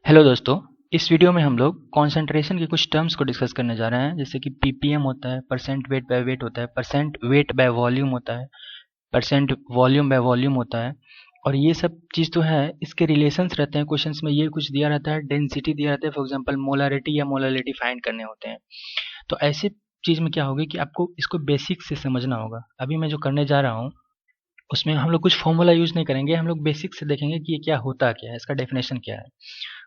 Hello दोस्तों। इस video में हम लोग कंसंट्रेशन के कुछ टर्म्स को डिस्कस करने जा रहे हैं, जैसे कि पीपीएम होता है, परसेंट वेट बाय वेट होता है, परसेंट वेट बाय वॉल्यूम होता है, परसेंट वॉल्यूम बाय वॉल्यूम होता है। और ये सब चीज़ तो है, इसके रिलेशंस रहते हैं। क्वेश्चंस में ये कुछ दिया रहता है, डेंसिटी दिया रहता है, फॉर एग्जांपल मोलरिटी या मोलरिटी फाइंड करने होते हैं। तो ऐसी चीज़ में क्या होगा कि आपको इसको बेसिक से समझना होगा। अभी मैं जो करने जा रहा हूँ उसमें हम लोग कुछ फॉर्मूला यूज़ नहीं करेंगे, हम लोग बेसिक से देखेंगे कि ये क्या होता क्या है, इसका डेफिनेशन क्या है।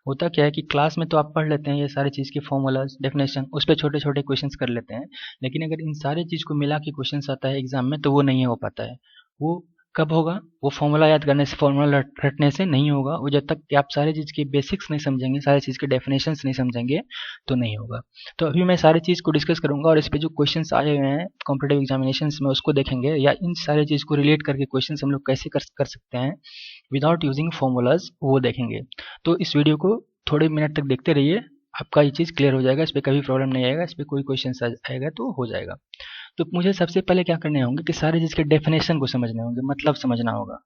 होता क्या है कि क्लास में तो आप पढ़ लेते हैं ये सारी चीज़ के फॉर्मूलाज डेफिनेशन, उस पर छोटे छोटे क्वेश्चंस कर लेते हैं। लेकिन अगर इन सारी चीज़ को मिला के क्वेश्चंस आता है एग्जाम में, तो वो नहीं हो पाता है। वो कब होगा? वो फॉर्मूला याद करने से, फॉर्मूला रटने से नहीं होगा। वो जब तक कि आप सारी चीज़ के बेसिक्स नहीं समझेंगे, सारी चीज़ के डेफिनेशंस नहीं समझेंगे, तो नहीं होगा। तो अभी मैं सारी चीज़ को डिस्कस करूंगा और इस पे जो क्वेश्चंस आए हुए हैं कॉम्पिटेटिव एग्जामिनेशंस में उसको देखेंगे, या इन सारी चीज़ को रिलेट करके क्वेश्चंस हम लोग कैसे कर सकते हैं विदाउट यूजिंग फॉर्मूलाज, वो देखेंगे। तो इस वीडियो को थोड़े मिनट तक देखते रहिए, आपका ये चीज़ क्लियर हो जाएगा। इस पर कभी प्रॉब्लम नहीं आएगा, इस पर कोई क्वेश्चन आएगा तो हो जाएगा। तो मुझे सबसे पहले क्या करने होंगे कि सारे चीज़ के डेफिनेशन को समझने होंगे, मतलब समझना होगा।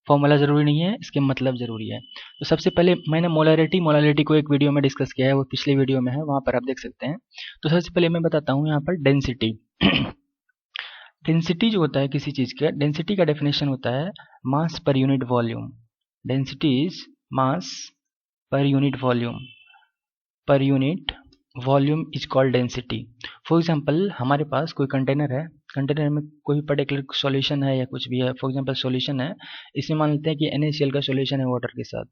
फॉर्मूला जरूरी नहीं है, इसके मतलब जरूरी है। तो सबसे पहले मैंने मोलारिटी को एक वीडियो में डिस्कस किया है, वो पिछले वीडियो में है, वहां पर आप देख सकते हैं। तो सबसे पहले मैं बताता हूँ यहाँ पर डेंसिटी। डेंसिटी जो होता है किसी चीज़ का, डेंसिटी का डेफिनेशन होता है mass per unit volume. Density is mass per unit volume, per unit volume is called density. For example हमारे पास कोई कंटेनर है, कंटेनर में कोई पर्टिकुलर सॉल्यूशन है या कुछ भी है। फॉर एग्जाम्पल सॉल्यूशन है, इसमें मान लेते हैं कि NaCl का सॉल्यूशन है वाटर के साथ।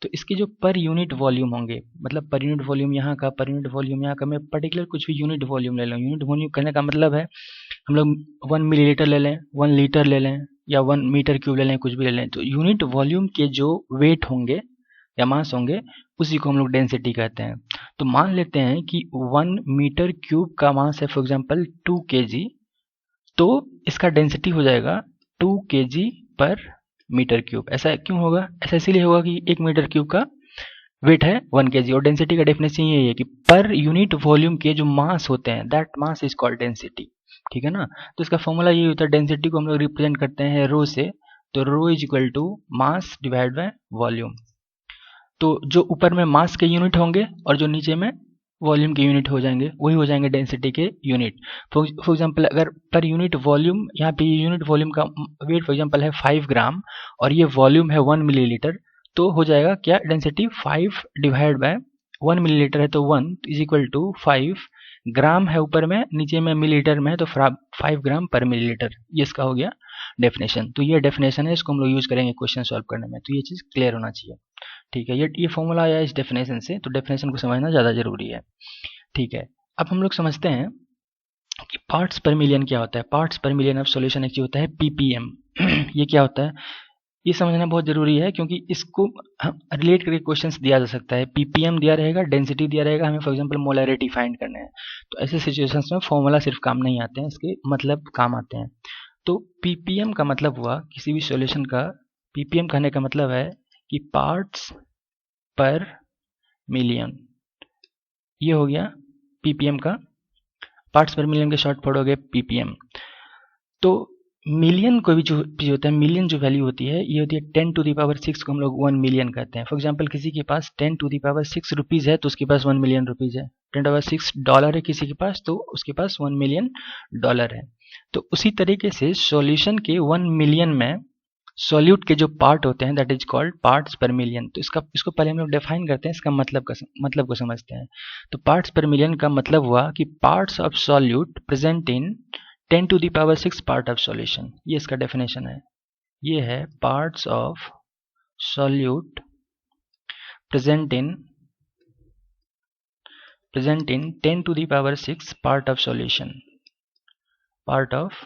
तो इसके जो पर यूनिट वॉल्यूम होंगे, मतलब पर यूनिट वॉल्यूम यहाँ का, पर यूनिट वॉल्यूम यहाँ का, मैं पर्टिकुलर कुछ भी यूनिट वॉल्यूम ले लूँ। यूनिट वॉल्यूम करने का मतलब है हम लोग 1 मिलीलीटर ले लें, 1 लीटर ले लें, या 1 मीटर क्यूब ले लें, कुछ भी ले लें। तो यूनिट वॉल्यूम के जो वेट होंगे या मास होंगे, उसी को हम लोग डेंसिटी कहते हैं। तो मान लेते हैं कि 1 मीटर क्यूब का मास है फॉर एग्जांपल 2 kg, तो इसका डेंसिटी हो जाएगा 2 kg पर मीटर क्यूब। ऐसा क्यों होगा? ऐसा इसीलिए होगा कि 1 मीटर क्यूब का वेट है 1 kg, और डेंसिटी का डेफिनेशन यही है कि पर यूनिट वॉल्यूम के जो मास होते हैं, that mass is called density. ठीक है ना? तो इसका फॉर्मूला ये होता है, डेंसिटी को हम लोग रिप्रेजेंट करते हैं रो से। तो rho is equal to mass divide by volume. तो जो ऊपर में मास के यूनिट होंगे और जो नीचे में वॉल्यूम के यूनिट हो जाएंगे, वही हो जाएंगे डेंसिटी के यूनिट। फॉर एग्जांपल अगर पर यूनिट वॉल्यूम, यहाँ पे यूनिट वॉल्यूम का वेट फॉर एग्जांपल है 5 ग्राम, और ये वॉल्यूम है 1 मिलीलीटर, तो हो जाएगा क्या? डेंसिटी 5 डिवाइड बाय 1 मिलीलीटर है तो 1 इज इक्वल टू 5 ग्राम है ऊपर में, नीचे में मिलीलीटर में है तो 5 ग्राम पर मिलीलीटर। ये इसका हो गया डेफिनेशन। तो ये डेफिनेशन है, इसको हम लोग यूज करेंगे क्वेश्चन सॉल्व करने में। तो ये चीज़ क्लियर होना चाहिए। ठीक है, ये फॉर्मूला आया इस डेफिनेशन से, तो डेफिनेशन को समझना ज़्यादा जरूरी है। ठीक है, अब हम लोग समझते हैं कि पार्ट्स पर मिलियन क्या होता है। पार्ट्स पर मिलियन ऑफ सॉल्यूशन एक चीज होता है पीपीएम। ये क्या होता है, ये समझना बहुत जरूरी है, क्योंकि इसको रिलेट करके क्वेश्चंस दिया जा सकता है। पीपीएम दिया रहेगा, डेंसिटी दिया रहेगा, हमें फॉर एग्जांपल मोलरिटी फाइंड करना है। तो ऐसे सिचुएशंस में फॉर्मूला सिर्फ काम नहीं आते हैं, इसके मतलब काम आते हैं। तो पीपीएम का मतलब हुआ किसी भी सॉल्यूशन का, पीपीएम कहने का मतलब है कि पार्ट्स पर मिलियन। ये हो गया पीपीएम का, पार्ट्स पर मिलियन के शॉर्ट फॉर्म हो गए पीपीएम। तो मिलियन कोई भी जो चीज होता है, मिलियन जो वैल्यू होती है, ये होती है 10⁻6 को हम लोग 1 मिलियन कहते हैं। फॉर एग्जांपल किसी के पास 10⁻6 रुपीज है तो उसके पास 1 मिलियन रुपीज है। 10⁻6 डॉलर है किसी के पास तो उसके पास 1 मिलियन डॉलर है। तो उसी तरीके से सॉल्यूशन के 1 मिलियन में सॉल्यूट के जो पार्ट होते हैं, दैट इज कॉल्ड पार्ट्स पर मिलियन। तो इसको पहले हम लोग डिफाइन करते हैं, इसका मतलब को समझते हैं। तो पार्ट्स पर मिलियन का मतलब हुआ कि parts of solute present in 10⁻6 part of solution. ये इसका डेफिनेशन है। ये है parts of solute present in 10⁻6 part of solution, part of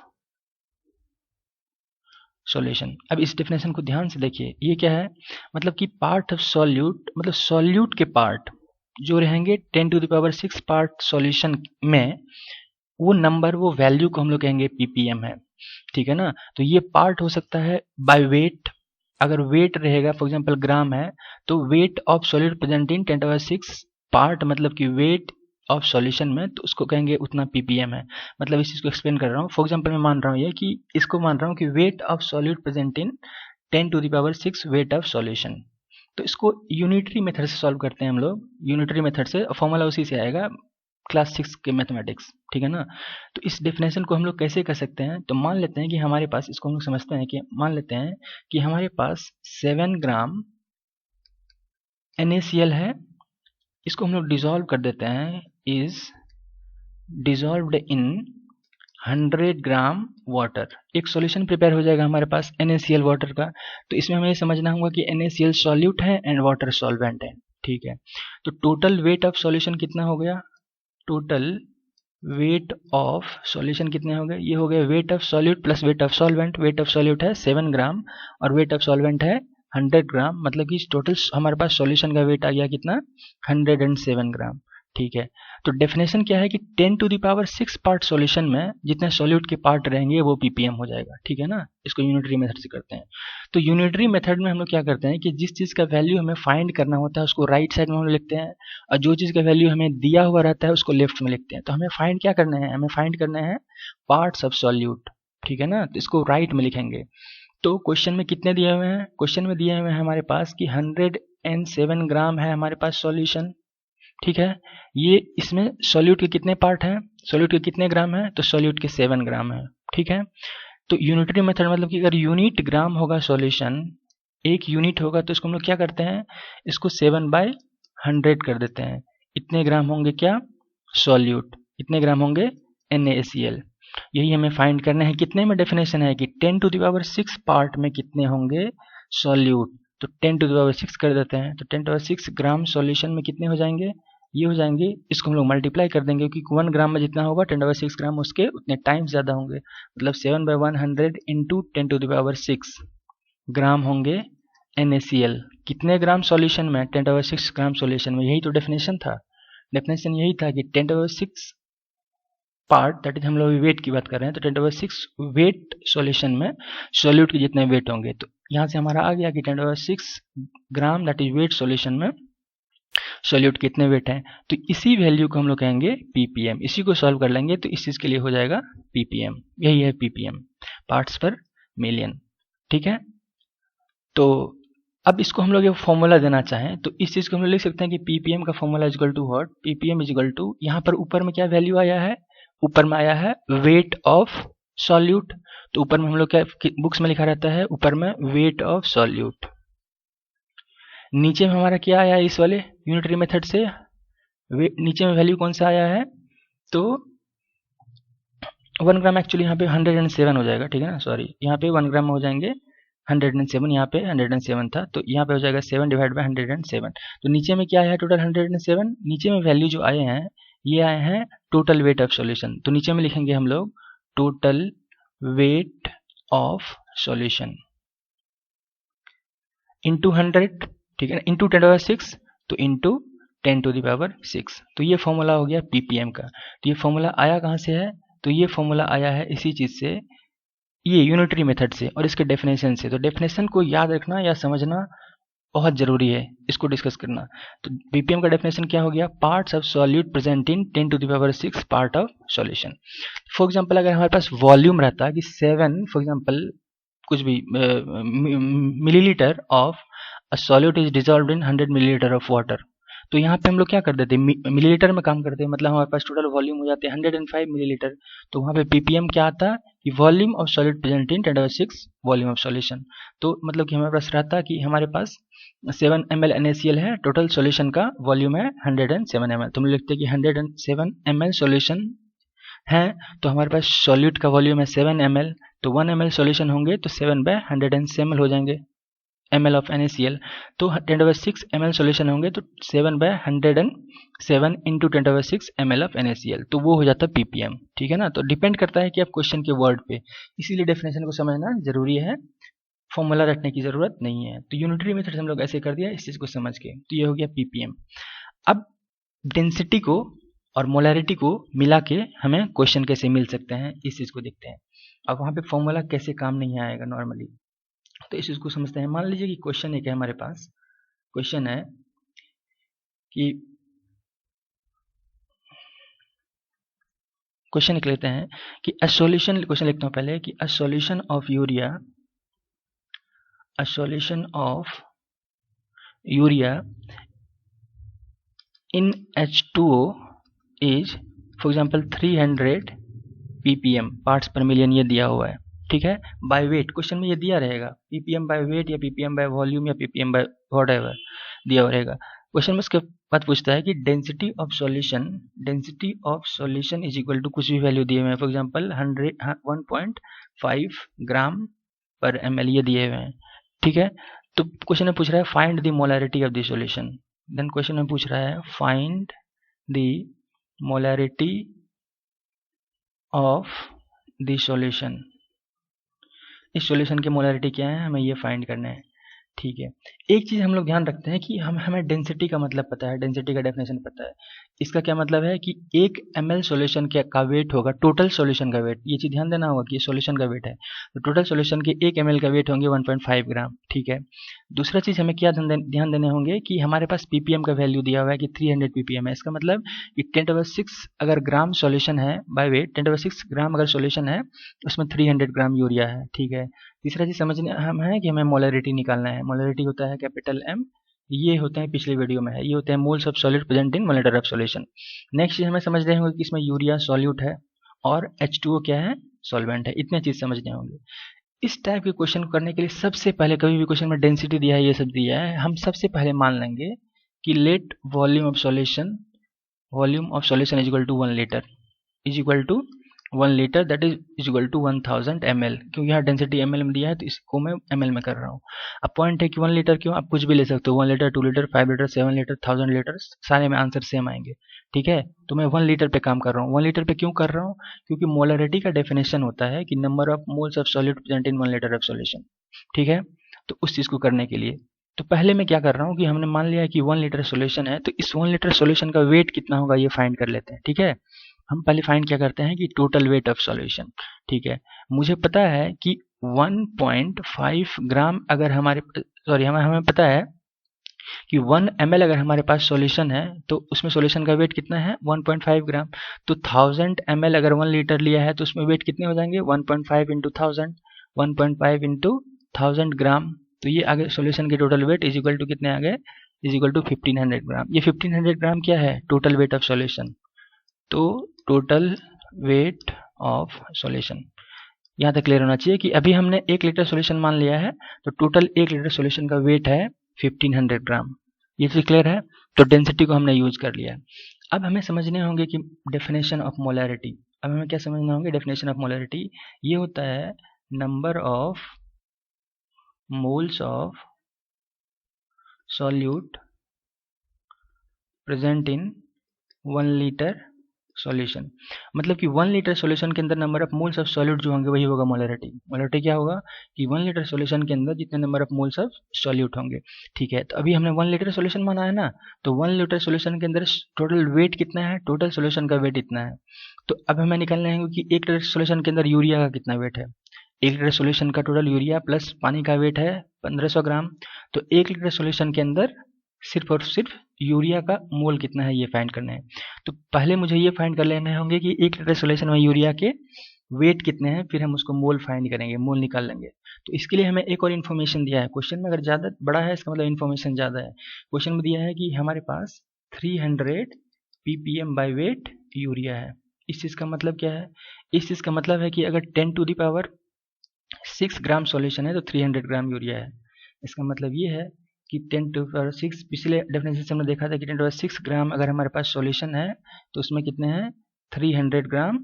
solution. अब इस डेफिनेशन को ध्यान से देखिए, ये क्या है, मतलब कि पार्ट ऑफ सॉल्यूट, मतलब सॉल्यूट के पार्ट जो रहेंगे 10⁻6 पार्ट सॉल्यूशन में, वो नंबर, वो वैल्यू को हम लोग कहेंगे पीपीएम है। ठीक है ना? तो ये पार्ट हो सकता है बाय वेट। अगर वेट रहेगा फॉर एग्जांपल ग्राम है, तो wait of solute present in 10⁻6 part, मतलब कि वेट ऑफ सॉल्यूशन में, तो उसको कहेंगे उतना पीपीएम है। मतलब इस चीज को एक्सप्लेन कर रहा हूँ। फॉर एग्जांपल मैं मान रहा हूँ ये कि इसको मान रहा हूँ कि wait of solute present in 10⁻6 wait of solution. तो इसको यूनिटरी मेथड से सॉल्व करते हैं हम लोग। यूनिटरी मेथड से फॉर्मूला उसी से आएगा, क्लास 6 के मैथमेटिक्स, ठीक है ना। तो इस डेफिनेशन को हम लोग कैसे कर सकते हैं, तो मान लेते हैं कि हमारे पास, इसको हम लोग समझते हैं कि मान लेते हैं कि हमारे पास 7 ग्राम NaCl है। इसको हम लोग डिसॉल्व कर देते हैं, is dissolved in 100 gram water. एक सॉल्यूशन प्रिपेयर हो जाएगा हमारे पास NaCl वाटर का। तो इसमें हमें ये समझना होगा कि NaCl सॉल्यूट है एंड वाटर सॉल्वेंट है, ठीक है। तो टोटल वेट ऑफ सॉल्यूशन कितना हो गया, टोटल वेट ऑफ सॉल्यूशन कितने हो गए, ये हो गए wait of solute plus weight of solvent. Wait of solute है 7 ग्राम और वेट ऑफ सॉल्वेंट है 100 ग्राम, मतलब कि टोटल हमारे पास सॉल्यूशन का वेट आ गया कितना, 107 ग्राम, ठीक है। तो डेफिनेशन क्या है कि 10 to the power 6 part solution में जितने सॉल्यूट के पार्ट रहेंगे वो ppm हो जाएगा, ठीक है ना। इसको यूनिटरी मेथड से करते हैं। तो यूनिटरी मेथड में हम लोग क्या करते हैं कि जिस चीज़ का वैल्यू हमें फाइंड करना होता है उसको राइट साइड में हम लिखते हैं, और जो चीज़ का वैल्यू हमें दिया हुआ रहता है उसको लेफ्ट में लिखते हैं। तो हमें फाइंड क्या करना है, हमें फाइंड करना है पार्ट्स ऑफ सॉल्यूट, ठीक है ना। तो इसको राइट में लिखेंगे। तो क्वेश्चन में कितने दिए हुए हैं, क्वेश्चन में दिए हुए हैं हमारे पास कि 107 ग्राम है हमारे पास सॉल्यूशन, ठीक है। ये इसमें सॉल्यूट के कितने पार्ट हैं, सॉल्यूट के कितने ग्राम है, तो सॉल्यूट के 7 ग्राम है, ठीक है। तो यूनिटरी मेथड मतलब कि अगर यूनिट ग्राम होगा सॉल्यूशन, एक यूनिट होगा, तो इसको हम लोग क्या करते हैं, इसको 7/100 कर देते हैं। इतने ग्राम होंगे क्या, सॉल्यूट, इतने ग्राम होंगे NaCl। यही हमें फाइंड करना है। कितने में डेफिनेशन है कि 10 टू द पावर 6 पार्ट में कितने होंगे सॉल्यूट। तो 10 टू द पावर 6 कर देते हैं। तो 10 to the power 6 gram solution में कितने हो जाएंगे, ये हो जाएंगे। इसको हम लोग मल्टीप्लाई कर देंगे क्योंकि 1 ग्राम में जितना होगा 10 टू द पावर 6 ग्राम उसके उतने टाइम्स ज़्यादा होंगे, मतलब 7/100 into 10 to the power 6 gram होंगे NaCl। कितने ग्राम सॉल्यूशन में, 10 to the power 6 gram solution में। यही तो डेफिनेशन था। डेफिनेशन यही था कि 10 to the power 6 part, that is हम लोग वेट की बात कर रहे हैं, तो 10 to the power 6 weight solution में सॉल्यूट के जितने वेट होंगे। तो यहाँ से हमारा आ गया कि 10 to the power 6 gram that is weight solution में सॉल्यूट कितने वेट हैं। तो इसी वैल्यू को हम लोग कहेंगे ppm। इसी को सॉल्व कर लेंगे तो इस चीज़ के लिए हो जाएगा ppm। यही है ppm, पार्ट्स पर मिलियन, ठीक है। तो अब इसको हम लोग एक फॉर्मूला देना चाहें तो इस चीज़ को हम लोग लिख सकते हैं कि ppm का formula is equal to what, ppm is equal to, यहाँ पर ऊपर में क्या वैल्यू आया है, ऊपर में आया है वेट ऑफ सॉल्यूट। तो ऊपर में हम लोग क्या बुक्स में लिखा रहता है, ऊपर में वेट ऑफ सॉल्यूट। नीचे में हमारा क्या आया है इस वाले यूनिटरी मेथड से, नीचे में वैल्यू कौन सा आया है, तो 1 ग्राम एक्चुअली यहाँ पे 107 हो जाएगा, ठीक है ना, सॉरी यहाँ पे 1 ग्राम हो जाएंगे 107, यहाँ पे 107 था तो यहाँ पे हो जाएगा 7/107। तो नीचे में क्या आया है टोटल 107, नीचे में वैल्यू जो आए हैं ये आए हैं टोटल वेट ऑफ सॉल्यूशन। तो नीचे में लिखेंगे हम लोग total weight of solution into 100, ठीक है ना, इंटू 10 टू द पावर 6, तो इंटू 10 टू द पावर 6। तो ये फॉर्मूला हो गया ppm का। तो ये फॉर्मूला आया कहाँ से है, तो ये फॉर्मूला आया है इसी चीज़ से, ये यूनिटरी मेथड से और इसके डेफिनेशन से। तो डेफिनेशन को याद रखना या समझना बहुत जरूरी है, इसको डिस्कस करना। तो ppm का डेफिनेशन क्या हो गया, parts of solute present in 10 to the power 6 part of solution. For example अगर हमारे पास वॉल्यूम रहता है कि 7 फॉर एग्जांपल कुछ भी millilitre of a solute is dissolved in 100 millilitre of water. तो यहाँ पे हम लोग क्या कर देते हैं, मिलीलीटर में काम करते हैं, मतलब हमारे पास टोटल वॉल्यूम हो जाते हैं 105 मिलीलीटर। तो वहाँ पे ppm क्या आता है कि volume of solute present in 10 to the power 6 volume of solution. तो मतलब कि हमारे पास रहता है कि हमारे पास 7 ml NaCl है, टोटल सॉल्यूशन का वॉल्यूम है 107 ml। तो हम लिखते हैं कि 107 ml सॉल्यूशन है, तो हमारे पास सॉल्यूट का वॉल्यूम है 7 ml, तो 1 ml सॉल्यूशन होंगे तो 7/107 ml हो जाएंगे ml ऑफ NaCl। तो 10 to the power 6 ml solution होंगे तो 7/107 into 10 to the power 6 ml of NaCl, तो वो हो जाता है ppm, ठीक है ना। तो डिपेंड करता है कि आप क्वेश्चन के वर्ड पे, इसीलिए डेफिनेशन को समझना जरूरी है, फॉर्मूला रटने की जरूरत नहीं है। तो यूनिटरी मेथड हम लोग ऐसे कर दिया इस चीज को समझ के, तो ये हो गया ppm। अब डेंसिटी को और मोलैरिटी को मिला के हमें क्वेश्चन कैसे मिल सकते हैं इस चीज को देखते हैं। अब वहाँ पे फॉर्मूला कैसे काम नहीं आएगा नॉर्मली, तो इस चीज को समझते हैं। मान लीजिए कि क्वेश्चन एक है हमारे पास, क्वेश्चन है कि क्वेश्चन लिख लेते हैं कि अ सॉल्यूशन, क्वेश्चन लिखता हूँ पहले कि a solution of urea, a solution of urea in H2O is for example 300 ppm parts पर मिलियन ये दिया हुआ है, ठीक है। बाय वेट क्वेश्चन में ये दिया रहेगा, ppm बाय वेट या ppm बाय वॉल्यूम या ppm बाय व्हाटएवर दिया रहेगा। क्वेश्चन में उसके बाद पूछता है कि density of solution is equal to कुछ भी वैल्यू दिए हुए हैं, for example 1.5 gram per ml ये दिए हुए हैं, ठीक है। तो क्वेश्चन में पूछ रहा है find the molarity of the solution. Then question में पूछ रहा है find the molarity of the solution. इस सॉल्यूशन की मोलैरिटी क्या है, हमें ये फाइंड करना है, ठीक है। एक चीज हम लोग ध्यान रखते हैं कि हमें डेंसिटी का मतलब पता है, डेंसिटी का डेफिनेशन पता है। इसका क्या मतलब है कि 1 ml सॉल्यूशन का वेट होगा, टोटल सॉल्यूशन का वेट, ये चीज ध्यान देना होगा कि ये सॉल्यूशन का वेट है, तो टोटल सॉल्यूशन के 1 ml का वेट होंगे 1.5 ग्राम, ठीक है। दूसरा चीज हमें क्या ध्यान देने होंगे कि हमारे पास ppm का वैल्यू दिया हुआ है कि 300 ppm है। इसका मतलब कि 10⁻6 अगर ग्राम सॉल्यूशन है बाय वेट, 10⁻6 ग्राम अगर सॉल्यूशन है उसमें 300 ग्राम यूरिया है, ठीक है। तीसरा चीज समझने हम है कि हमें मोलैरिटी निकालना है। मोलैरिटी होता है कैपिटल M, ये होते हैं पिछले वीडियो में है, ये होते हैं moles of solid present in molar of solution. Next चीज हमें समझने होंगे कि इसमें यूरिया सॉल्यूट है और H2O क्या है, सॉल्वेंट है। इतने चीज समझने होंगे। इस टाइप के क्वेश्चन करने के लिए सबसे पहले, कभी भी क्वेश्चन में डेंसिटी दिया है, ये सब दिया है, हम सबसे पहले मान लेंगे कि let volume of solution is equal to 1 litre is equal to 1 litre, that is equal to 1000 ml। क्योंकि यहाँ डेंसिटी ml में दिया है तो इसको मैं ml में कर रहा हूँ। अब पॉइंट है कि 1 लीटर क्यों, आप कुछ भी ले सकते हो, 1 litre, 2 litre, 5 litre, 7 litre, 1000 litre, सारे में आंसर सेम आएंगे, ठीक है। तो मैं 1 लीटर पे काम कर रहा हूँ। 1 लीटर पे क्यों कर रहा हूँ, क्योंकि मोलैरिटी का डेफिनेशन होता है कि number of moles of solid present in 1 litre of solution, ठीक है। तो उस चीज को करने के लिए तो पहले मैं क्या कर रहा हूँ कि हमने मान लिया कि 1 लीटर सॉल्यूशन है, तो इस 1 लीटर सॉल्यूशन का वेट कितना होगा ये फाइंड कर लेते हैं, ठीक है। हम पहले फाइंड क्या करते हैं कि टोटल वेट ऑफ सॉल्यूशन, ठीक है। मुझे पता है कि 1.5 ग्राम अगर हमें पता है कि 1 ml अगर हमारे पास सॉल्यूशन है तो उसमें सॉल्यूशन का वेट कितना है 1.5 ग्राम। तो 1000 ml अगर 1 लीटर लिया है तो उसमें वेट कितने हो जाएंगे 1.5 इंटू 1000, 1.5 इंटू 1000 ग्राम। तो ये आगे सॉल्यूशन के total weight is equal to कितने आ गए, इज इक्वल टू 1500 ग्राम। ये 1500 ग्राम क्या है, टोटल वेट ऑफ सॉल्यूशन। तो टोटल वेट ऑफ सॉल्यूशन यहाँ तक क्लियर होना चाहिए कि अभी हमने 1 लीटर सॉल्यूशन मान लिया है, तो टोटल 1 लीटर सॉल्यूशन का वेट है 1500 ग्राम। ये चीज क्लियर है। तो डेंसिटी को हमने यूज कर लिया। अब हमें समझने होंगे कि डेफिनेशन ऑफ मोलैरिटी। अब हमें क्या समझना होंगे, डेफिनेशन ऑफ मोलैरिटी ये होता है number of moles of solute present in 1 litre solution. मतलब कि 1 लीटर सॉल्यूशन के अंदर number of moles of solute जो होंगे वही होगा मोलैरिटी। मोलैरिटी क्या होगा कि 1 लीटर सॉल्यूशन के अंदर जितने number of moles of solute होंगे, ठीक है। तो अभी हमने 1 लीटर सॉल्यूशन माना है ना, तो 1 लीटर सॉल्यूशन के अंदर टोटल वेट कितना है, टोटल सॉल्यूशन का वेट इतना है। तो अब हमें निकालना है कि 1 लीटर सॉल्यूशन के अंदर यूरिया का कितना वेट है। 1 लीटर सॉल्यूशन का टोटल यूरिया प्लस पानी का वेट है 1500 ग्राम। तो 1 लीटर सॉल्यूशन के अंदर सिर्फ और सिर्फ यूरिया का मोल कितना है ये फाइंड करना है। तो पहले मुझे ये फाइंड कर लेने होंगे कि 1 लीटर सॉल्यूशन में यूरिया के वेट कितने हैं, फिर हम उसको मोल फाइंड करेंगे, मोल निकाल लेंगे। तो इसके लिए हमें एक और इन्फॉर्मेशन दिया है क्वेश्चन में, अगर ज़्यादा बड़ा है इसका मतलब इन्फॉर्मेशन ज़्यादा है। क्वेश्चन में दिया है कि हमारे पास 300 ppm बाई वेट यूरिया है। इस चीज़ का मतलब क्या है, इस चीज़ का मतलब है कि अगर 10⁻6 ग्राम सॉल्यूशन है तो 300 ग्राम यूरिया है। इसका मतलब ये है कि 10⁻6, पिछले डेफिनेशन से हमने देखा था कि 10⁻6 ग्राम अगर हमारे पास सॉल्यूशन है तो उसमें कितने हैं 300 ग्राम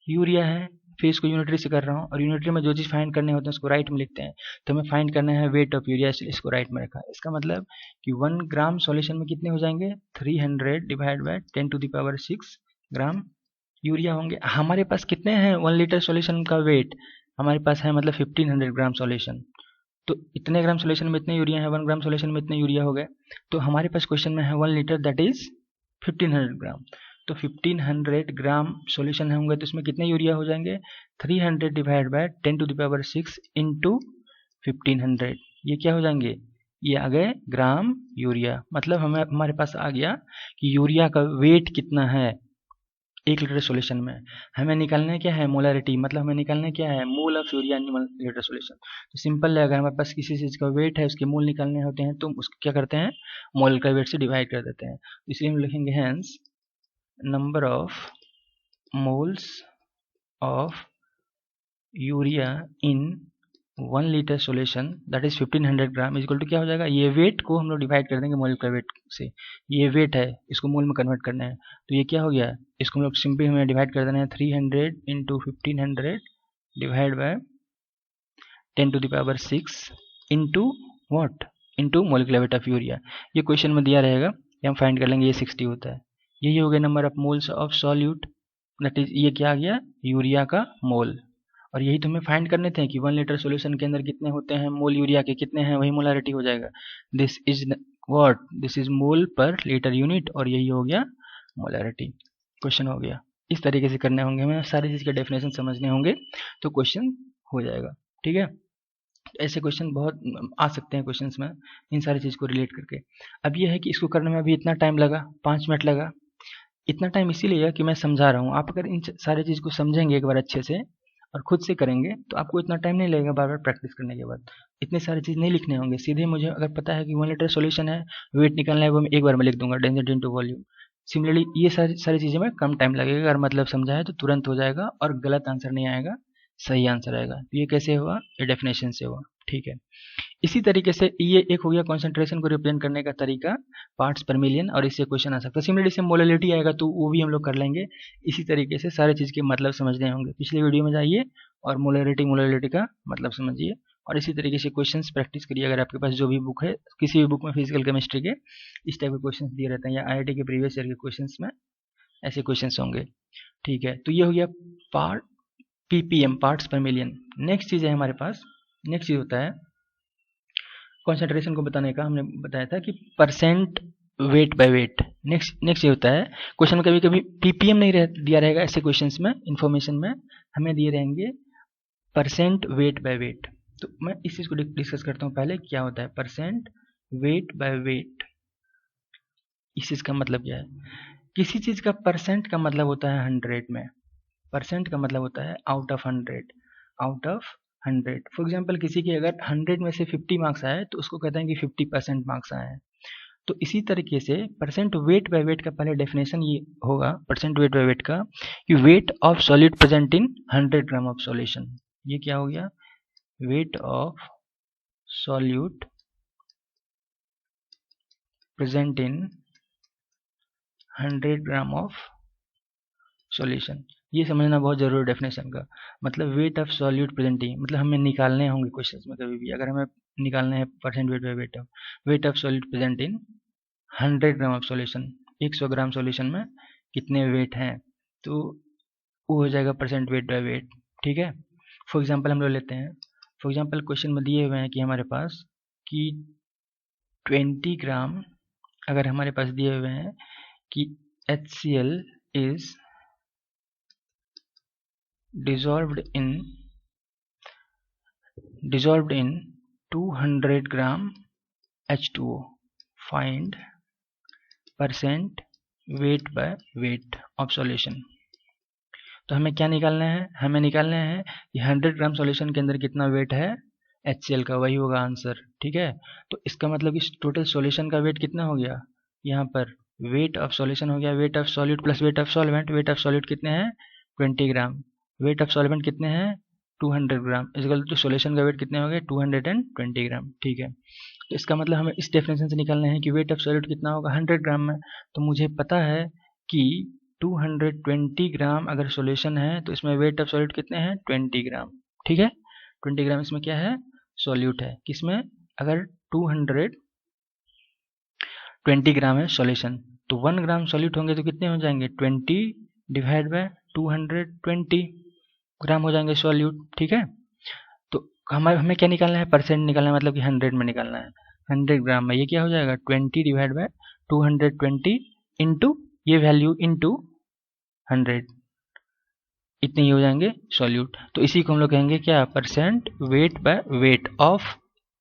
यूरिया है। फिर इसको यूनिटरी से कर रहा हूँ, और यूनिटरी में जो चीज़ फाइंड करने होते हैं उसको राइट में लिखते हैं। तो हमें फाइंड करना है वेट ऑफ यूरिया, इसलिए इसको राइट में रखा है। इसका मतलब कि 1 ग्राम सॉल्यूशन में कितने हो जाएंगे 300 डिवाइड बाय 10⁻6 ग्राम यूरिया होंगे। हमारे पास कितने हैं 1 लीटर सॉल्यूशन का वेट, हमारे पास है मतलब 1500 ग्राम सॉल्यूशन। तो इतने ग्राम सॉल्यूशन में इतने यूरिया है, 1 ग्राम सॉल्यूशन में इतने यूरिया हो गए। तो हमारे पास क्वेश्चन में है 1 लीटर दैट इज 1500 ग्राम। तो 1500 ग्राम सॉल्यूशन होंगे तो इसमें कितने यूरिया हो जाएंगे 300 डिवाइड बाय 10⁻6 इंटू 1500, ये क्या हो जाएंगे, ये आ गए ग्राम यूरिया। मतलब हमारे पास आ गया कि यूरिया का वेट कितना है, 1 लीटर सोल्यूशन में हमें निकालना है क्या है, मोलरिटी, मतलब हमें निकालना है क्या है, mole of urea in 1 litre solution. तो सिंपल है, अगर हमारे पास किसी चीज़ का वेट है, उसके मोल निकालने होते हैं तो उसको क्या करते हैं, मोल का वेट से डिवाइड कर देते हैं। तो इसलिए हम लिखेंगे hence number of moles of urea in 1 litre solution that is 1500 gram is equal to क्या हो जाएगा, ये वेट को हम लोग डिवाइड कर देंगे मोल का वेट से। ये वेट है, इसको मोल में कन्वर्ट करना है, तो ये क्या हो गया, इसको हम लोग सिंपली हमें डिवाइड कर देना है 300 into 1500 divide by 10 to the power 6 into what, into molecular weight of urea. ये क्वेश्चन में दिया रहेगा, ये हम फाइंड कर लेंगे, ये 60 होता है। यही हो गया number of moles of solute, that is ये क्या आ गया, यूरिया का मोल। और यही तो हमें फाइंड करने थे कि 1 लीटर सॉल्यूशन के अंदर कितने होते हैं मोल यूरिया के, कितने हैं, वही मोलारिटी हो जाएगा। This is what, this is mole पर लीटर यूनिट, और यही हो गया मोलारिटी। क्वेश्चन हो गया। इस तरीके से करने होंगे, हमें सारी चीज़ के डेफिनेशन समझने होंगे तो क्वेश्चन हो जाएगा। ठीक है, ऐसे क्वेश्चन बहुत आ सकते हैं क्वेश्चंस में, इन सारी चीज़ को रिलेट करके। अब ये है कि इसको करने में अभी इतना टाइम लगा, 5 मिनट लगा। इतना टाइम इसीलिए कि मैं समझा रहा हूँ, आप अगर इन सारी चीज़ को समझेंगे एक बार अच्छे से और खुद से करेंगे तो आपको इतना टाइम नहीं लगेगा बार बार प्रैक्टिस करने के बाद। इतने सारी चीज़ नहीं लिखने होंगे, सीधे मुझे अगर पता है कि 1 लीटर सॉल्यूशन है, वेट निकालना है, वो मैं एक बार में लिख दूंगा, डेंसिटी इनटू वॉल्यूम। सिमिलरली ये सारी चीज़ें में कम टाइम लगेगा, अगर मतलब समझा है तो तुरंत हो जाएगा और गलत आंसर नहीं आएगा, सही आंसर आएगा। तो ये कैसे हुआ, ये डेफिनेशन से हुआ। ठीक है, इसी तरीके से ये एक हो गया कॉन्सेंट्रेशन को रिप्रेजेंट करने का तरीका, पार्ट्स पर मिलियन, और इससे क्वेश्चन आ सकता है। सिमिलरली से मोलरिटी आएगा तो वो भी हम लोग कर लेंगे। इसी तरीके से सारे चीज़ के मतलब समझने होंगे। पिछले वीडियो में जाइए और मोलरिटी का मतलब समझिए, और इसी तरीके से क्वेश्चंस प्रैक्टिस करिए। अगर आपके पास जो भी बुक है, किसी भी बुक में फिजिकल केमिस्ट्री के इस टाइप के क्वेश्चन दिए रहते हैं, या IIT के प्रीवियस ईयर के क्वेश्चन में ऐसे क्वेश्चन होंगे। ठीक है, तो ये हो गया पार्ट PPM, पार्ट्स पर मिलियन। नेक्स्ट चीज़ है हमारे पास, नेक्स्ट चीज़ होता है कॉन्सेंट्रेशन को बताने का, हमने बताया था कि percent weight by wait. Next ये होता है, क्वेश्चन में कभी कभी PPM नहीं दिया रहेगा, ऐसे क्वेश्चंस में इन्फॉर्मेशन में हमें दिए रहेंगे परसेंट वेट बाय वेट। तो मैं इस चीज़ को डिस्कस करता हूँ पहले, क्या होता है परसेंट वेट बाय वेट। इस चीज़ का मतलब क्या है, किसी चीज़ का परसेंट का मतलब होता है 100 में, परसेंट का मतलब होता है out of 100, out of 100। For example किसी के अगर 100 में से 50 मार्क्स आए तो उसको कहते हैं कि 50% मार्क्स आए हैं। तो इसी तरीके से परसेंट वेट बाय वेट का पहले डेफिनेशन ये होगा, परसेंट वेट बाय वेट का, कि weight of solid present in 100 gram of solution. ये क्या हो गया, wait of solute present in 100 gram of solution. ये समझना बहुत जरूरी है डेफिनेशन का। मतलब वेट ऑफ सॉल्यूट प्रेजेंटिंग, मतलब हमें निकालने होंगे क्वेश्चंस में कभी भी, अगर हमें निकालना है percent weight by wait of solute present in 100 gram of solution, 100 gram solution में कितने वेट हैं, तो वो हो जाएगा परसेंट वेट बाय वेट। ठीक है, फॉर एग्जांपल हम लोग लेते हैं, फॉर एग्जांपल क्वेश्चन में दिए हुए हैं कि हमारे पास कि 20 ग्राम, अगर हमारे पास दिए हुए हैं कि HCl is dissolved in 200 gram H2O, find percent weight by wait of solution. तो हमें क्या निकालना है, हमें निकालना है कि 100 ग्राम सॉल्यूशन के अंदर कितना वेट है HCl का, वही होगा आंसर। ठीक है, तो इसका मतलब कि टोटल सॉल्यूशन का वेट कितना हो गया, यहाँ पर वेट ऑफ सॉल्यूशन हो गया, wait of solute plus weight of solvent. Wait of solute कितने हैं 20 ग्राम, वेट ऑफ सॉल्वेंट कितने हैं 200 ग्राम, इक्वल टू सॉल्यूशन का वेट कितने हो गए 220 ग्राम। ठीक है, तो इसका मतलब हमें इस डेफिनेशन से निकालना है कि वेट ऑफ सॉल्यूट कितना होगा 100 ग्राम में। तो मुझे पता है कि 220 ग्राम अगर सॉल्यूशन है तो इसमें वेट ऑफ सॉल्यूट कितने हैं 20 ग्राम। ठीक है, 20 ग्राम इसमें क्या है सॉल्यूट है, किसमें, अगर 220 ग्राम है सॉल्यूशन, तो 1 ग्राम सॉल्यूट होंगे तो कितने हो जाएंगे 20 डिवाइड बाय 220 ग्राम हो जाएंगे सॉल्यूट। ठीक है, तो हमें क्या निकालना है, परसेंट निकालना है, मतलब कि 100 में निकालना है। 100 ग्राम में ये क्या हो जाएगा 20 डिवाइड बाय 220 इंटू ये वैल्यू इंटू 100, इतने ही हो जाएंगे सॉल्यूट। तो इसी को हम लोग कहेंगे क्या, percent weight by weight of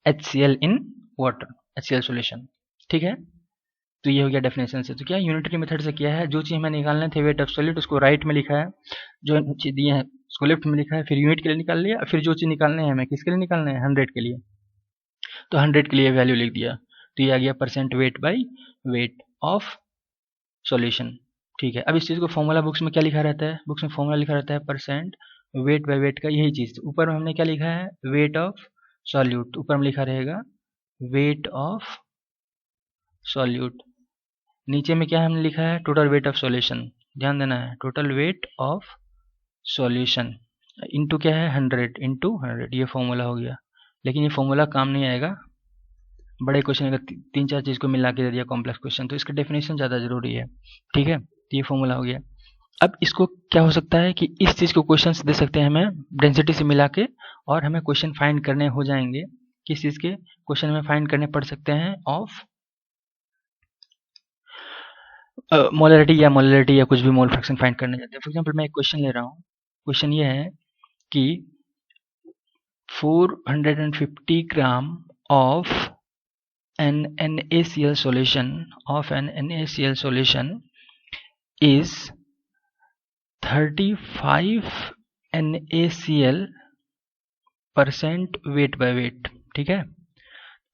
HCl in water, HCl solution. ठीक है, तो ये हो गया डेफिनेशन से। तो क्या यूनिटरी मेथड से किया है, जो चीज़ हमें निकालना थे वेट एब्सोल्यूट उसको राइट में लिखा है, जो चीज़ दिए हैं उसको लेफ्ट में लिखा है, फिर यूनिट के लिए निकाल लिया, फिर जो चीज़ निकालने हैं हमें किसके लिए निकालना है 100 के लिए, तो 100 के लिए वैल्यू लिख दिया। तो ये आ गया percent weight by wait of solution. ठीक है, अब इस चीज़ को फॉर्मूला बुक्स में क्या लिखा रहता है, बुक्स में फॉर्मूला लिखा रहता है परसेंट वेट बाई वेट का यही चीज़। ऊपर में हमने क्या लिखा है वेट ऑफ सॉल्यूट, ऊपर में लिखा रहेगा वेट ऑफ सॉल्यूट। नीचे में क्या हमने लिखा है टोटल वेट ऑफ सॉल्यूशन, ध्यान देना है total weight of solution into क्या है 100 इंटू 100, ये फॉर्मूला हो गया। लेकिन ये फॉर्मूला काम नहीं आएगा बड़े क्वेश्चन, अगर तीन चार चीज़ को मिला के दे दिया कॉम्प्लेक्स क्वेश्चन, तो इसका डेफिनेशन ज़्यादा जरूरी है। ठीक है, तो ये फॉर्मूला हो गया। अब इसको क्या हो सकता है कि इस चीज़ को क्वेश्चन दे सकते हैं हमें डेंसिटी से मिला के, और हमें क्वेश्चन फाइंड करने हो जाएंगे, किस चीज़ के क्वेश्चन में फाइंड करने पड़ सकते हैं ऑफ मोलरिटी या कुछ भी मोल फ्रैक्शन फाइंड करने जाते हैं। फॉर एग्जांपल मैं एक क्वेश्चन ले रहा हूँ, क्वेश्चन ये है कि 450 gram of an NaCl solution is 35 NaCl percent weight by wait. ठीक है,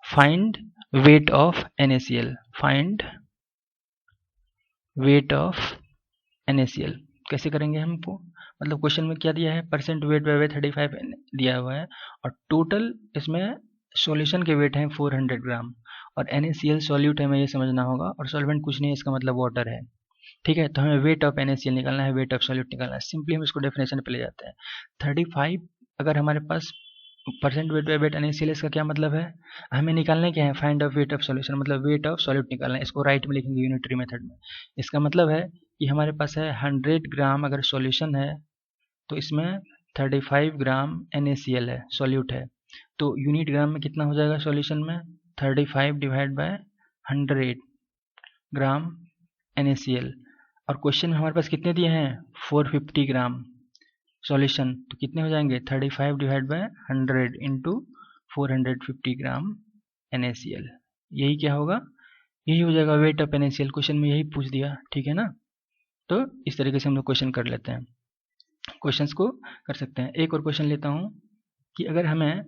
find weight of NaCl, find weight of NaCl कैसे करेंगे हमको, मतलब क्वेश्चन में क्या दिया है परसेंट वेट बाय वेट 35 दिया हुआ है, और टोटल इसमें सॉल्यूशन के वेट हैं 400 ग्राम, और NaCl सॉल्यूट है, हमें ये समझना होगा, और सॉल्वेंट कुछ नहीं है, इसका मतलब वाटर है। ठीक है, तो हमें वेट ऑफ NaCl निकालना है, वेट ऑफ सॉल्यूट निकालना है। सिंपली हम इसको डेफिनेशन पे ले जाते हैं। 35 अगर हमारे पास percent weight by weight NaCl, इसका क्या मतलब है, हमें निकालना क्या है find of weight of solution, मतलब वेट ऑफ सॉल्यूट निकालना है। इसको राइट में लिखेंगे यूनिटरी मेथड में। इसका मतलब है कि हमारे पास है 100 ग्राम अगर सॉल्यूशन है, तो इसमें 35 ग्राम NaCl है, सॉल्यूट है। तो यूनिट ग्राम में कितना हो जाएगा सॉल्यूशन में 35 डिवाइड बाय 100 ग्राम NaCl, और क्वेश्चन में हमारे पास कितने दिए हैं 450 ग्राम सॉल्यूशन, तो कितने हो जाएंगे 35 divide by 100 into 450 gram NaCl। यही क्या होगा, यही हो जाएगा वेट ऑफ NaCl। क्वेश्चन में यही पूछ दिया। ठीक है ना, तो इस तरीके से हम लोग क्वेश्चन कर लेते हैं, क्वेश्चंस को कर सकते हैं। एक और क्वेश्चन लेता हूँ कि अगर हमें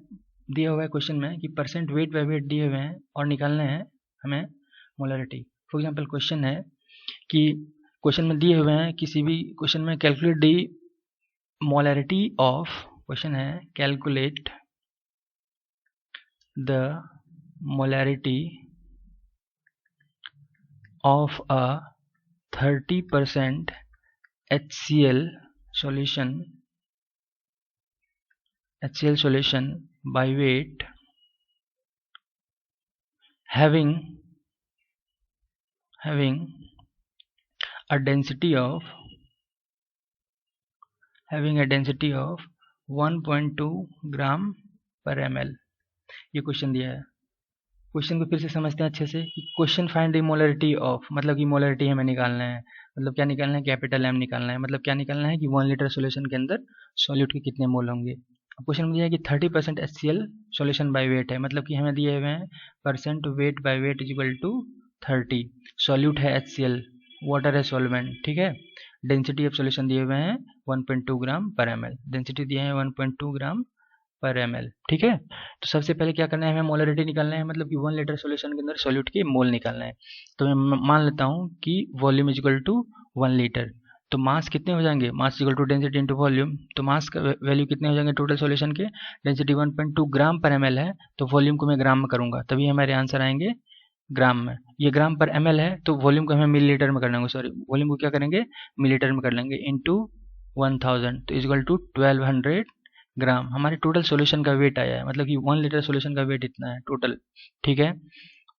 दिया हुआ है क्वेश्चन में कि परसेंट वेट बाय वेट दिए हुए हैं और निकालना है हमें मोलरिटी। फॉर एग्जांपल क्वेश्चन है कि क्वेश्चन में दिए हुए हैं, किसी भी क्वेश्चन में calculate the molarity of, question है calculate the molarity of a 30% HCl solution by weight having a density of 1.2 gram per ml। ये क्वेश्चन दिया है। क्वेश्चन को फिर से समझते हैं अच्छे से कि question find the molarity of, मतलब कि मोलरिटी हमें निकालना है, मतलब क्या निकालना है कैपिटल M निकालना है, मतलब क्या निकालना है कि 1 लीटर सॉल्यूशन के अंदर सॉल्यूट के कितने मोल होंगे। क्वेश्चन में दिया है कि 30% HCl सॉल्यूशन बाय वेट है, मतलब कि हमें दिए हुए हैं percent weight by weight is equal to 30, solute है HCl, वाटर है सॉल्वेंट। ठीक है, डेंसिटी ऑफ सॉल्यूशन दिए हुए हैं 1.2 ग्राम पर ml, डेंसिटी दिए हैं 1.2 ग्राम पर ml। ठीक है, तो सबसे पहले क्या करना है हमें मोलरिटी निकालना है, मतलब कि 1 लीटर सॉल्यूशन के अंदर सॉल्यूट के मोल निकालना है। तो मैं मान लेता हूँ कि volume is equal to 1 litre, तो मास कितने हो जाएंगे, mass equal to density into volume, तो मास का वैल्यू कितने हो जाएंगे टोटल सॉल्यूशन के, डेंसिटी 1.2 ग्राम पर ml है, तो वॉल्यूम को मैं ग्राम में करूंगा तभी हमारे आंसर आएंगे ग्राम में। ये ग्राम पर ml है, तो वॉल्यूम को हमें मिलीलीटर में करना होगा, सॉरी वॉल्यूम को क्या करेंगे मिलीलीटर में कर लेंगे, इंटू 1000, तो इक्वल टू 1200 ग्राम हमारे टोटल सॉल्यूशन का वेट आया है, मतलब कि 1 लीटर सॉल्यूशन का वेट इतना है टोटल। ठीक है,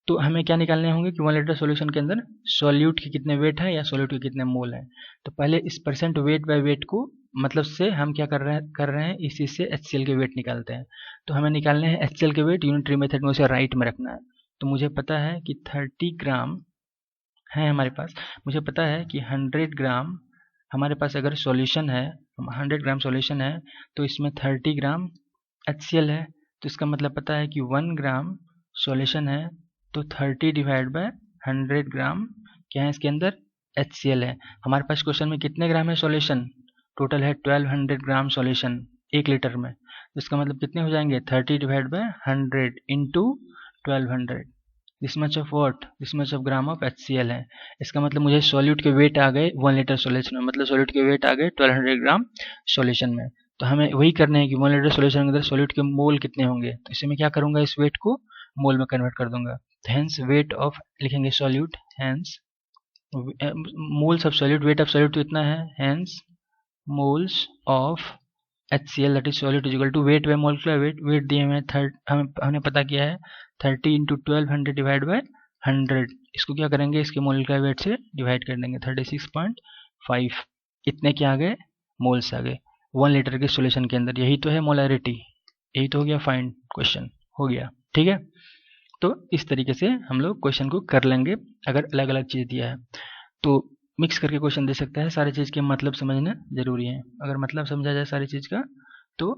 तो हमें क्या निकालने होंगे कि 1 लीटर सॉल्यूशन के अंदर सॉल्यूट के कितने वेट है या सॉल्यूट के कितने मोल है। तो पहले इस परसेंट वेट बाय वेट को मतलब से हम क्या कर रहे हैं इस चीज से HCl के वेट निकालते हैं। तो हमें निकालने हैं HCl के वेट, यूनिटरी मेथड में उसे राइट में रखना है। तो मुझे पता है कि 30 ग्राम है हमारे पास, मुझे पता है कि 100 ग्राम हमारे पास अगर सॉल्यूशन है, 100 ग्राम सॉल्यूशन है, तो इसमें 30 ग्राम HCl है, तो इसका मतलब पता है कि 1 ग्राम सॉल्यूशन है, तो 30 डिवाइड बाय 100 ग्राम क्या है इसके अंदर, HCl है। हमारे पास क्वेश्चन में कितने ग्राम है सॉल्यूशन, टोटल है 1200 ग्राम सॉल्यूशन 1 लीटर में, तो इसका मतलब कितने हो जाएंगे 30 divide by 100 into 1200, this much of what, this much of gram of HCl है। इसका मतलब मुझे सॉल्यूट के वेट आ गए 1 लीटर सॉल्यूशन में, मतलब सॉल्यूट के वेट आ गए 1200 ग्राम सॉल्यूशन में। तो हमें वही करना है कि 1 लीटर सॉल्यूशन के अंदर सॉल्यूट के मोल कितने होंगे, तो इसे मैं क्या करूंगा, इस वेट को मोल में कन्वर्ट कर दूंगा। हेंस वेट ऑफ लिखेंगे solute, hence moles of solute, weight of solute कितना है, hence moles of HCl that is solute is equal to weight by molecular weight, weight दिए हुए हमने पता किया है 30 इंटू 1200 डिवाइड बाय 100, इसको क्या करेंगे इसके मोलकुलर वेट से डिवाइड कर देंगे 36.5, इतने क्या आ गए मोल्स आ गए 1 लीटर के सॉल्यूशन के अंदर। यही तो है मोलैरिटी, यही तो हो गया फाइंड, क्वेश्चन हो गया। ठीक है, तो इस तरीके से हम लोग क्वेश्चन को कर लेंगे। अगर अलग अलग चीज़ दिया है तो मिक्स करके क्वेश्चन दे सकता है, सारी चीज़ के मतलब समझना जरूरी है। अगर मतलब समझा जाए सारी चीज़ का तो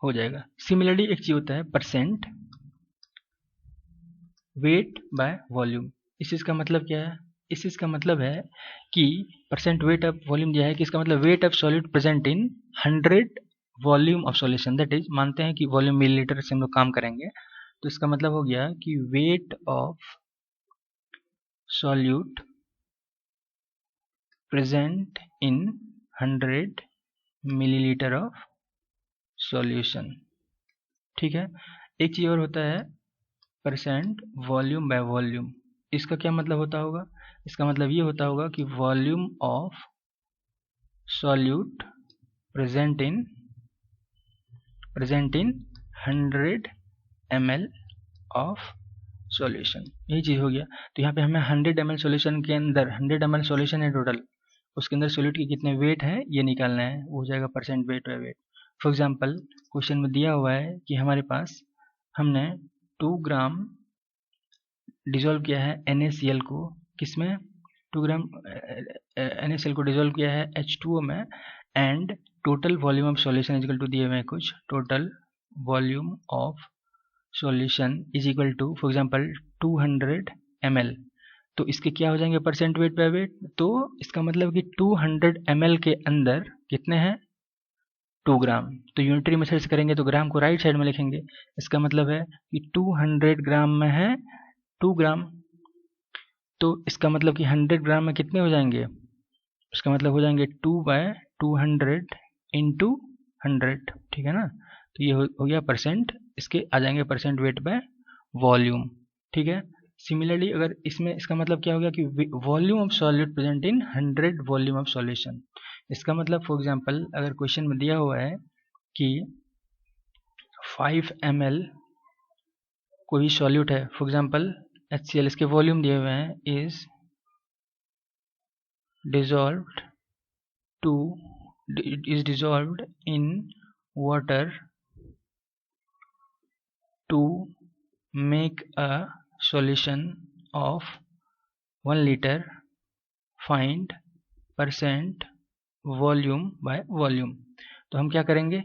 हो जाएगा। सिमिलरली एक चीज़ होता है परसेंट वेट बाय वॉल्यूम। इस चीज़ का मतलब क्या है, इस चीज़ का मतलब है कि परसेंट वेट ऑफ वॉल्यूम दिया है कि इसका मतलब weight of solute present in 100 volume of solution, that is मानते हैं कि वॉल्यूम मिलीलीटर से हम लोग काम करेंगे, तो इसका मतलब हो गया कि wait of solute present in 100 millilitre of solution. ठीक है, एक चीज और होता है परसेंट वॉल्यूम बाय वॉल्यूम। इसका क्या मतलब होता होगा, इसका मतलब ये होता होगा कि volume of solute present in 100 ml of solution, यही चीज हो गया। तो यहाँ पे हमें 100 ml सॉल्यूशन के अंदर 100 ml सॉल्यूशन है टोटल, उसके अंदर सॉल्यूट के कितने वेट है ये निकालना है, वो हो जाएगा percent weight by wait. For example question में दिया हुआ है कि हमारे पास हमने 2 ग्राम डिजोल्व किया है NaCl को, किसमें 2 ग्राम NaCl को डिजोल्व किया है H2O में, and total volume of solution is equal to दिए हुए हैं कुछ, total volume of solution is equal to for example 200 ml, तो इसके क्या हो जाएंगे परसेंट वेट बाय वेट, तो इसका मतलब कि 200 ml के अंदर कितने हैं 2 ग्राम, तो यूनिटरी मेथड से करेंगे तो ग्राम को राइट साइड में लिखेंगे, इसका मतलब है कि 200 ग्राम में है 2 ग्राम, तो इसका मतलब कि 100 ग्राम में कितने हो जाएंगे, इसका मतलब हो जाएंगे 2/200 इंटू 100, ठीक है ना। तो ये हो गया परसेंट, इसके आ जाएंगे परसेंट वेट बाय वॉल्यूम। ठीक है, सिमिलरली अगर इसमें इसका मतलब क्या हो गया कि volume of solute present in 100 volume of solution, इसका मतलब फॉर एग्जांपल अगर क्वेश्चन में दिया हुआ है कि 5 ml कोई सॉल्यूट है, फॉर एग्जांपल HCl, इसके वॉल्यूम दिए हुए हैं is dissolved in water to make a solution of 1 liter, find percent volume by volume. तो हम क्या करेंगे,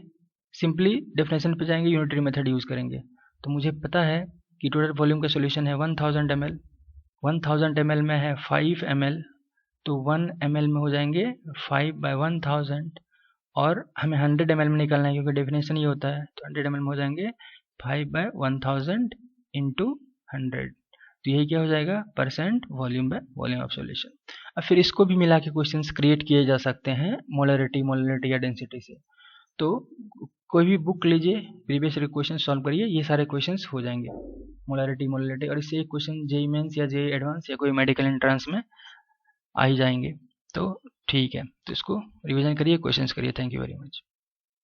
सिंपली डेफिनेशन पे जाएंगे, यूनिटरी मेथड यूज करेंगे। तो मुझे पता है कि टोटल वॉल्यूम का सॉल्यूशन है 1000 ml, 1000 ml में है 5 ml, तो 1 ml में हो जाएंगे 5/1000, और हमें 100 ml में निकालना है क्योंकि डेफिनेशन ये होता है, तो 100 ml में हो जाएंगे 5/1000 इंटू 100, तो यही क्या हो जाएगा percent volume by volume of solution. अब फिर इसको भी मिला के क्वेश्चंस क्रिएट किए जा सकते हैं मोलैरिटी या डेंसिटी से। तो कोई भी बुक लीजिए, प्रीवियस क्वेश्चन सॉल्व करिए, ये सारे क्वेश्चंस हो जाएंगे मोलैरिटी, और इससे एक क्वेश्चन जेईई मेंस या जेईई एडवांस या कोई मेडिकल एंट्रेंस में आ ही जाएंगे। तो ठीक है, तो इसको रिवीजन करिए, क्वेश्चंस करिए। Thank you very much.